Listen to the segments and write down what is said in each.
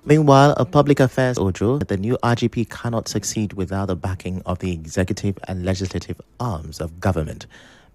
Meanwhile, a public affairs Ojo said the new RGP cannot succeed without the backing of the executive and legislative arms of government.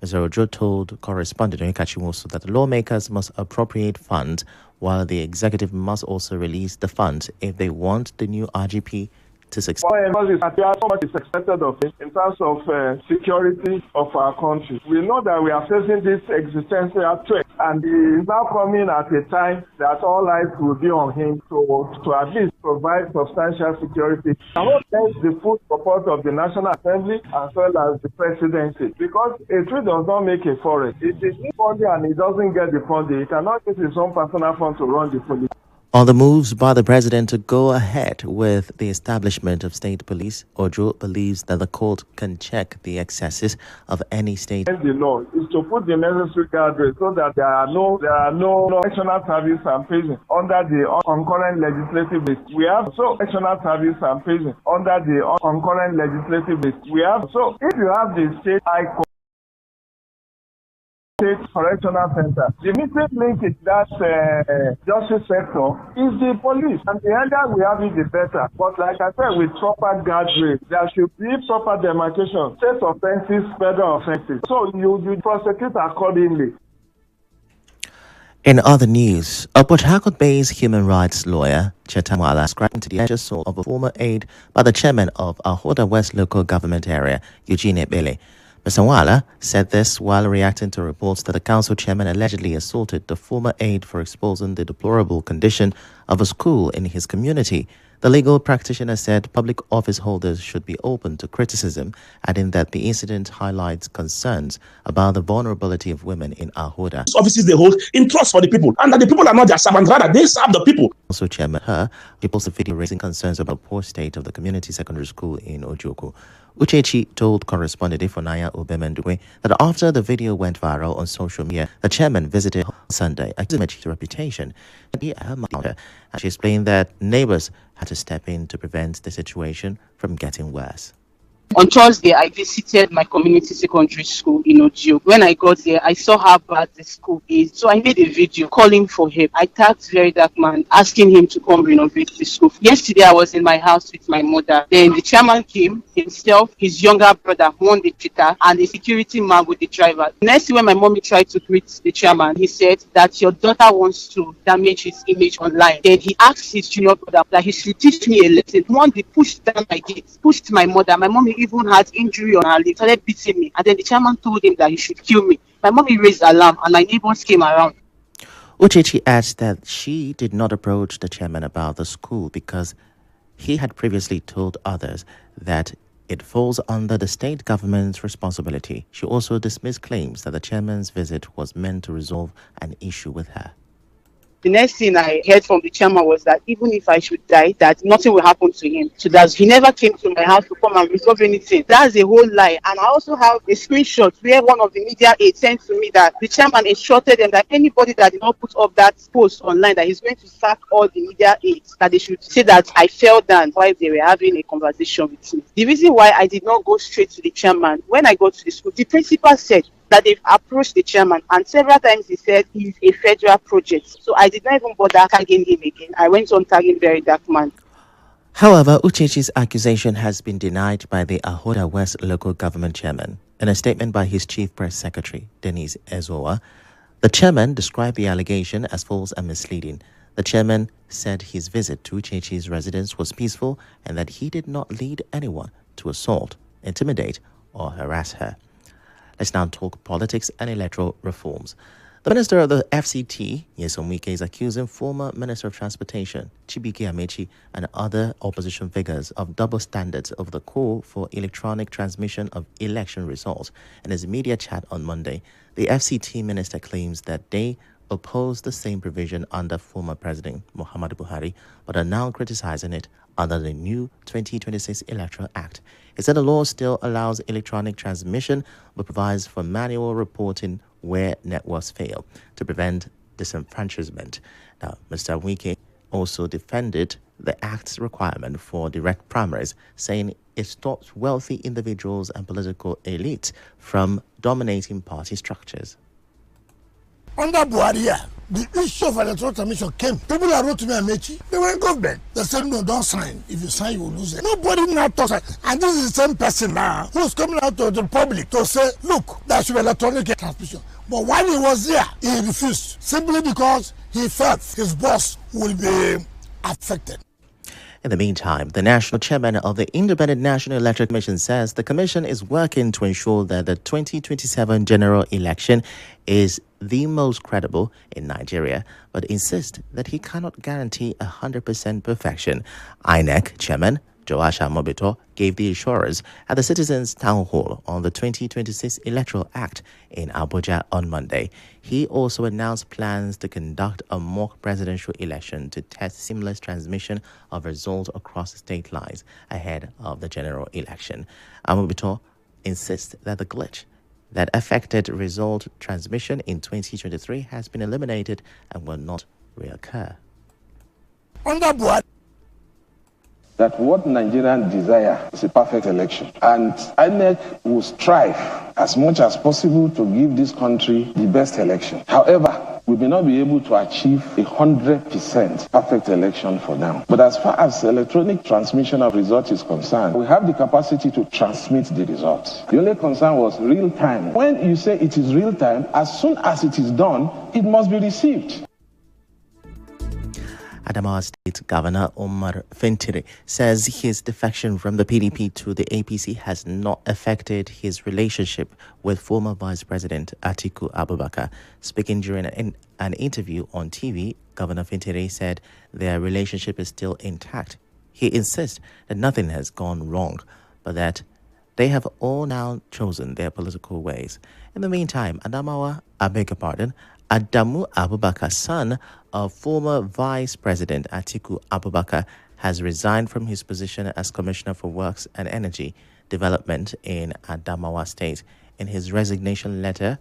Mr. Ojo told correspondent Ifechukwu that the lawmakers must appropriate funds, while the executive must also release the funds if they want the new RGP to succeed. What is expected of it in terms of security of our country. We know that we are facing this existential threat, and it is now coming at a time that all eyes will be on him to at least provide substantial security. I hope there's the full support of the National Assembly as well as the presidency, because a tree does not make a forest. If it's funding and it doesn't get the funding, he cannot use his own personal fund to run the police. On the moves by the president to go ahead with the establishment of state police, Ojo believes that the court can check the excesses of any state. The law is to put the necessary guardrails so that there are no correctional service and prison under the concurrent legislative list. We have correctional service and prison under the concurrent legislative list. We have if you have the state high court, State Correctional Center, the missing link in that justice sector is the police, and the earlier we have it, the better. But like I said, with proper guardrails, there should be proper demarcation, state offenses, federal offenses. So you prosecute accordingly. In other news, a Port Harcourt-based human rights lawyer, Chetamwala, ascribing to the assault of a former aide by the chairman of Ahoda West local government area, Eugene Ebele. Mr. Wala said this while reacting to reports that the council chairman allegedly assaulted the former aide for exposing the deplorable condition of a school in his community. The legal practitioner said public office holders should be open to criticism, adding that the incident highlights concerns about the vulnerability of women in Ahoda. Offices they hold in trust for the people, and that the people are not their servants, rather they serve the people. Also, Chairman he posted a video raising concerns about the poor state of the community secondary school in Ojoko. Uchechi told correspondent Ifonaya Obemendwe that after the video went viral on social media, the chairman visited Sunday, accusing his reputation. And she explained that neighbors had to step in to prevent the situation from getting worse. On Thursday, I visited my community secondary school in Ojo. When I got there, I saw how bad the school is. So I made a video calling for help. I tagged Very Dark Man, asking him to come renovate the school. Yesterday, I was in my house with my mother. Then the chairman came, himself, his younger brother, one the cheater, and the security man with the driver. Next thing, when my mommy tried to greet the chairman, he said that your daughter wants to damage his image online. Then he asked his junior brother that he should teach me a lesson. One, they pushed down my gate, pushed my mother. My mommy even had injury on her leg, started beating me, and then the chairman told him that he should kill me. My mommy raised alarm, and my neighbors came around. Uchechi adds that she did not approach the chairman about the school because he had previously told others that it falls under the state government's responsibility. She also dismissed claims that the chairman's visit was meant to resolve an issue with her. The next thing I heard from the chairman was that even if I should die, that nothing will happen to him. So that he never came to my house to come and resolve anything. That's a whole lie. And I also have a screenshot where one of the media aides sent to me that the chairman instructed them that anybody that did not put up that post online, that he's going to sack all the media aides, that they should say that I fell down while they were having a conversation with me. The reason why I did not go straight to the chairman, when I got to the school, the principal said that they've approached the chairman, and several times he said he's a federal project. So I did not even bother tagging him again. I went on tagging Very Dark Man. However, Uchechi's accusation has been denied by the Ahoda West local government chairman. In a statement by his chief press secretary, Denise Ezoa, the chairman described the allegation as false and misleading. The chairman said his visit to Uchechi's residence was peaceful and that he did not lead anyone to assault, intimidate, or harass her. Let's now talk politics and electoral reforms. The minister of the FCT, Nyesom Wike, is accusing former Minister of Transportation, Chibike Amechi, and other opposition figures of double standards over the call for electronic transmission of election results. In his media chat on Monday, the FCT minister claims that they oppose the same provision under former President Muhammadu Buhari, but are now criticizing it under the new 2026 Electoral Act. He said the law still allows electronic transmission, but provides for manual reporting where networks fail to prevent disenfranchisement. Now, Mr. Wike also defended the Act's requirement for direct primaries, saying it stops wealthy individuals and political elites from dominating party structures. Under Buhari, the issue of electoral commission came. People that wrote to me, Amechi, they were in government. They said, no, don't sign. If you sign, you will lose it. Nobody now talks. And this is the same person now who's coming out to the public to say, look, there should be electronic transmission. But while he was there, he refused. Simply because he felt his boss will be affected. In the meantime, the national chairman of the Independent National Electoral Commission says the commission is working to ensure that the 2027 general election is the most credible in Nigeria, but insists that he cannot guarantee 100% perfection. INEC chairman Joasha Mobito gave the assurance at the Citizens Town Hall on the 2026 Electoral Act in Abuja on Monday. He also announced plans to conduct a mock presidential election to test seamless transmission of results across state lines ahead of the general election. Mobito insists that the glitch that affected result transmission in 2023 has been eliminated and will not reoccur. Under Buhari, that what Nigerians desire is a perfect election. And INEC will strive as much as possible to give this country the best election. However, we may not be able to achieve 100% perfect election for now. But as far as electronic transmission of results is concerned, we have the capacity to transmit the results. The only concern was real time. When you say it is real time, as soon as it is done, it must be received. Adamawa State Governor Omar Fintiri says his defection from the PDP to the APC has not affected his relationship with former Vice President Atiku Abubakar. Speaking during an interview on TV, Governor Fintiri said their relationship is still intact. He insists that nothing has gone wrong, but that they have all now chosen their political ways. In the meantime, Adamu Abubakar, son of former Vice President Atiku Abubakar, has resigned from his position as Commissioner for Works and Energy Development in Adamawa State. In his resignation letter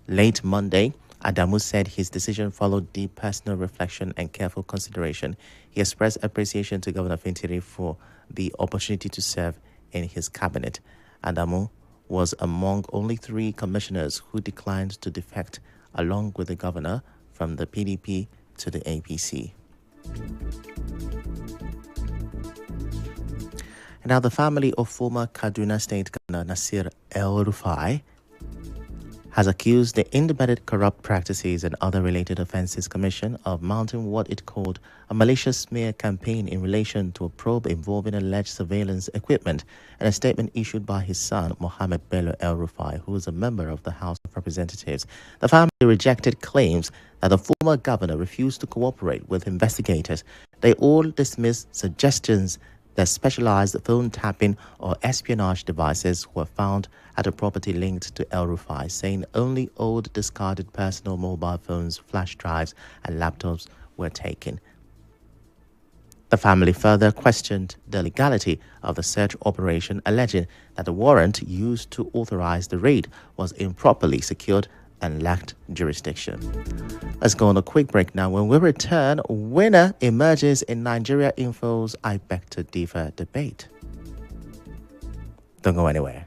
late Monday, Adamu said his decision followed deep personal reflection and careful consideration. He expressed appreciation to Governor Fintiri for the opportunity to serve in his cabinet. Adamu was among only 3 commissioners who declined to defect along with the governor from the PDP to the APC. And now the family of former Kaduna State Governor Nasir El-Rufai has accused the Independent Corrupt Practices and Other Related Offences Commission of mounting what it called a malicious smear campaign in relation to a probe involving alleged surveillance equipment. In a statement issued by his son, Mohammed Bello El-Rufai, who is a member of the House of Representatives, the family rejected claims that the former governor refused to cooperate with investigators. They all dismissed suggestions that specialized phone tapping or espionage devices were found at a property linked to El-Rufai, saying only old discarded personal mobile phones, flash drives, and laptops were taken. The family further questioned the legality of the search operation, alleging that the warrant used to authorize the raid was improperly secured and lacked jurisdiction. Let's go on a quick break now. When we return, winner emerges in Nigeria Info's I Beg to Differ debate. Don't go anywhere.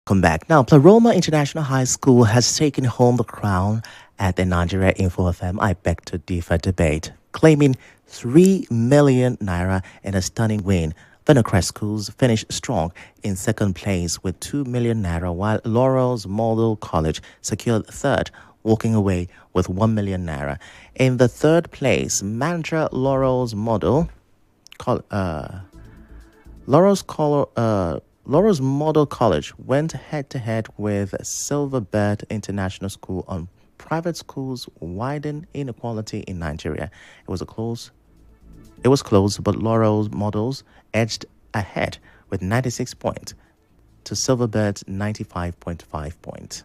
Welcome back. Now, Pleroma International High School has taken home the crown at the Nigeria Info FM I Beg to Differ debate, claiming 3 million naira in a stunning win Venocrest schools finished strong in second place with 2 million naira, while Laurel's Model College secured third, walking away with 1 million naira. In the third place, Mantra Laurel's Model College went head-to-head with Silverbird International School on private schools widen inequality in Nigeria. It was close, but Laurel's Models edged ahead with 96 points to Silverbird's 95.5 points.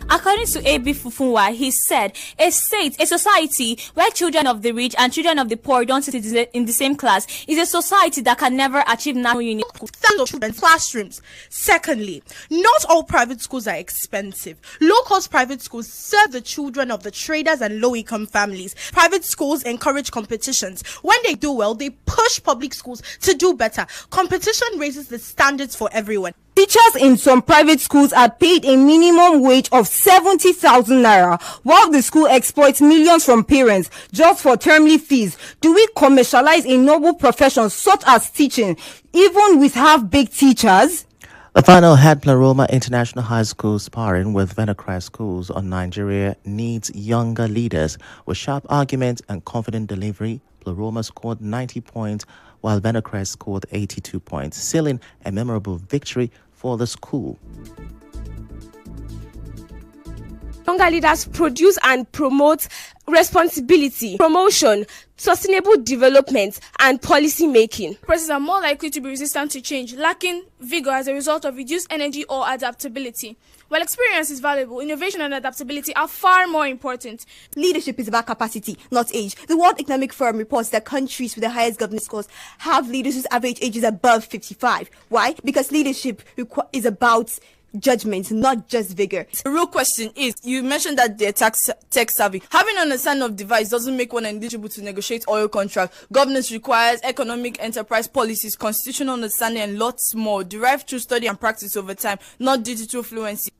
According to A.B. Fufunwa, he said, a society where children of the rich and children of the poor don't sit in the same class is a society that can never achieve national unity. Thousands of children's classrooms. Secondly, not all private schools are expensive. Low-cost private schools serve the children of the traders and low-income families. Private schools encourage competitions. When they do well, they push public schools to do better. Competition raises the standards for everyone. Teachers in some private schools are paid a minimum wage of 70,000 naira, while the school exploits millions from parents just for termly fees. Do we commercialize a noble profession such as teaching, even with half-baked teachers? The final had Pleroma International High School sparring with Venocrest schools on Nigeria needs younger leaders. With sharp arguments and confident delivery, Pleroma scored 90 points, while Venocrest scored 82 points, sealing a memorable victory for the school. Younger leaders produce and promote responsibility, promotion, sustainable development, and policy making. Persons are more likely to be resistant to change, lacking vigor as a result of reduced energy or adaptability. While experience is valuable, innovation and adaptability are far more important. Leadership is about capacity, not age. The World Economic Forum reports that countries with the highest governance scores have leaders whose average age is above 55. Why? Because leadership is about judgment, not just vigor. The real question is, you mentioned that they're tech savvy. Having an understanding of device doesn't make one eligible to negotiate oil contract. Governance requires economic enterprise policies, constitutional understanding, and lots more, derived through study and practice over time, not digital fluency.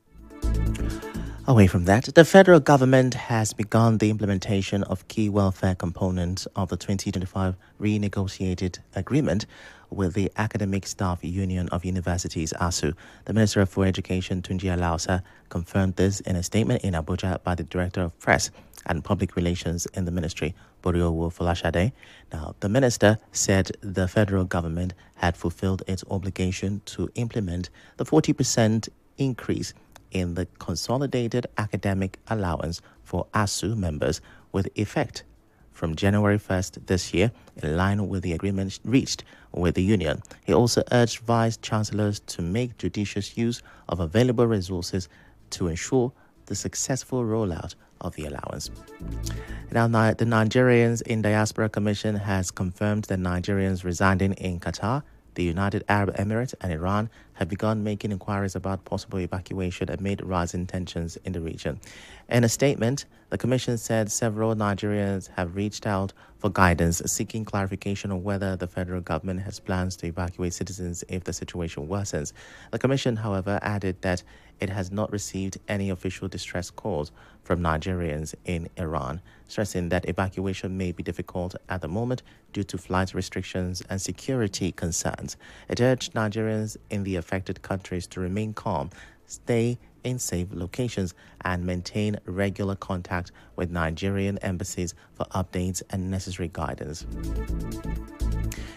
Away from that, the federal government has begun the implementation of key welfare components of the 2025 renegotiated agreement with the Academic Staff Union of Universities, ASU. The Minister for Education, Tunji Alausa, confirmed this in a statement in Abuja by the Director of Press and Public Relations in the ministry, Boriowo Folashade. Now, the minister said the federal government had fulfilled its obligation to implement the 40% increase in the consolidated academic allowance for ASU members with effect from January 1st this year, in line with the agreement reached with the union. He also urged vice chancellors to make judicious use of available resources to ensure the successful rollout of the allowance. Now, the Nigerians in Diaspora Commission has confirmed that Nigerians residing in Qatar, the United Arab Emirates, and Iran have begun making inquiries about possible evacuation amid rising tensions in the region. In a statement, the Commission said several Nigerians have reached out for guidance, seeking clarification on whether the federal government has plans to evacuate citizens if the situation worsens. The Commission, however, added that it has not received any official distress calls from Nigerians in Iran, stressing that evacuation may be difficult at the moment due to flight restrictions and security concerns. It urged Nigerians in the affected countries to remain calm, stay in safe locations, and maintain regular contact with Nigerian embassies for updates and necessary guidance.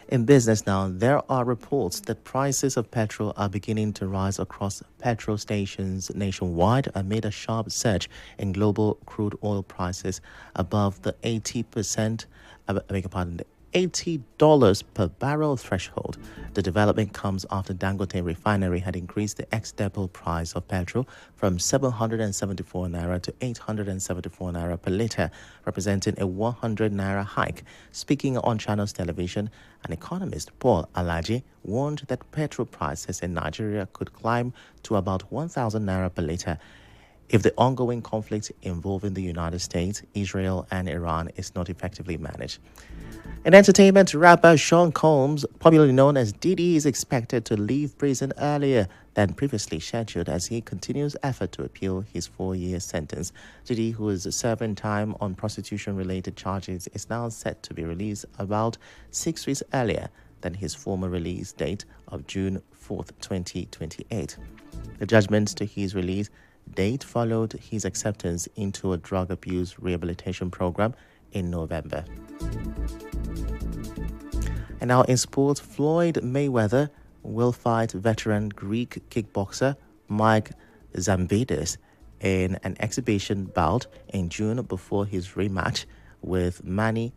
In business now, there are reports that prices of petrol are beginning to rise across petrol stations nationwide amid a sharp surge in global crude oil prices above the $80 per barrel threshold. The development comes after Dangote Refinery had increased the ex-depot price of petrol from 774 naira to 874 naira per litre, representing a 100 naira hike. Speaking on Channels Television, an economist, Paul Alaji, warned that petrol prices in Nigeria could climb to about 1,000 naira per litre if the ongoing conflict involving the United States, Israel, and Iran is not effectively managed. In entertainment, rapper Sean Combs, popularly known as Diddy, is expected to leave prison earlier than previously scheduled as he continues effort to appeal his 4-year sentence. Diddy, who is serving time on prostitution-related charges, is now set to be released about 6 weeks earlier than his former release date of June 4th, 2028. The judgment to his release date followed his acceptance into a drug abuse rehabilitation program in November. And now in sports, Floyd Mayweather will fight veteran Greek kickboxer Mike Zambidis in an exhibition bout in June before his rematch with Manny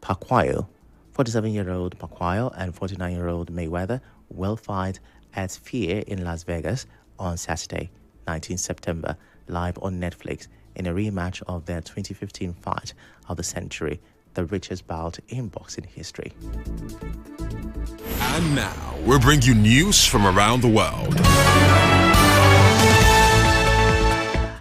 Pacquiao. 47-year-old Pacquiao and 49-year-old Mayweather will fight at Sphere in Las Vegas on Saturday, 19 September, live on Netflix in a rematch of their 2015 fight of the century, the richest bout in boxing history. And now, we'll bring you news from around the world.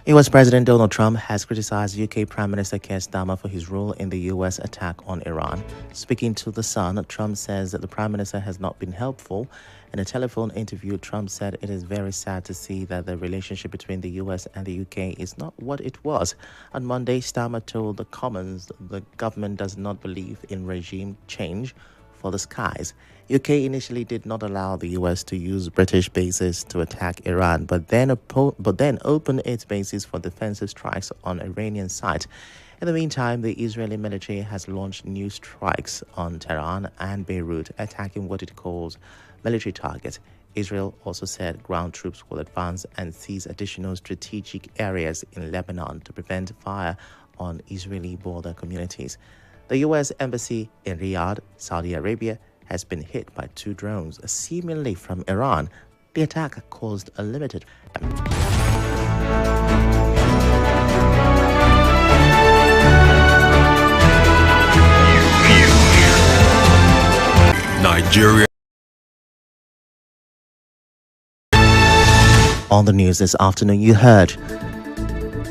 US President Donald Trump has criticized UK Prime Minister Keir Starmer for his role in the US attack on Iran. Speaking to The Sun, Trump says that the Prime Minister has not been helpful. In a telephone interview, Trump said it is very sad to see that the relationship between the US and the UK is not what it was. On Monday, Starmer told the Commons the government does not believe in regime change for the skies. UK initially did not allow the US to use British bases to attack Iran, but then opened its bases for defensive strikes on Iranian sites. In the meantime, the Israeli military has launched new strikes on Tehran and Beirut, attacking what it calls military targets. Israel also said ground troops will advance and seize additional strategic areas in Lebanon to prevent fire on Israeli border communities. The U.S. Embassy in Riyadh, Saudi Arabia, has been hit by 2 drones, seemingly from Iran. The attack caused a limited... Nigeria. On the news this afternoon, you heard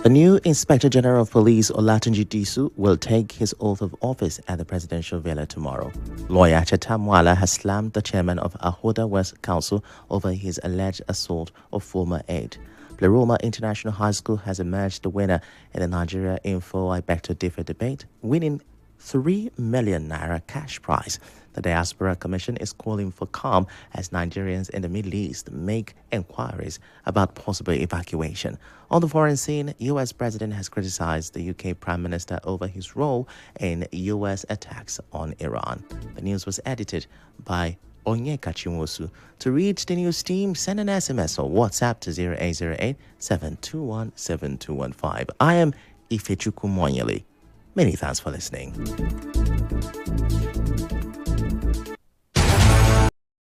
the new Inspector General of Police, Olatunji Disu, will take his oath of office at the Presidential Villa tomorrow. Lawyer Chatamwala has slammed the chairman of Ahoda West Council over his alleged assault of former aide. Pleroma International High School has emerged the winner in the Nigeria Info I Beg to Differ debate, winning 3 million naira cash prize. The Diaspora Commission is calling for calm as Nigerians in the Middle East make inquiries about possible evacuation. On the foreign scene, U.S. President has criticized the UK Prime Minister over his role in U.S. attacks on Iran. The news was edited by Onyeka Chinwosu. To reach the news team, send an SMS or WhatsApp to 0808-721-7215. I am Ifechukwu Muonyili. Many thanks for listening.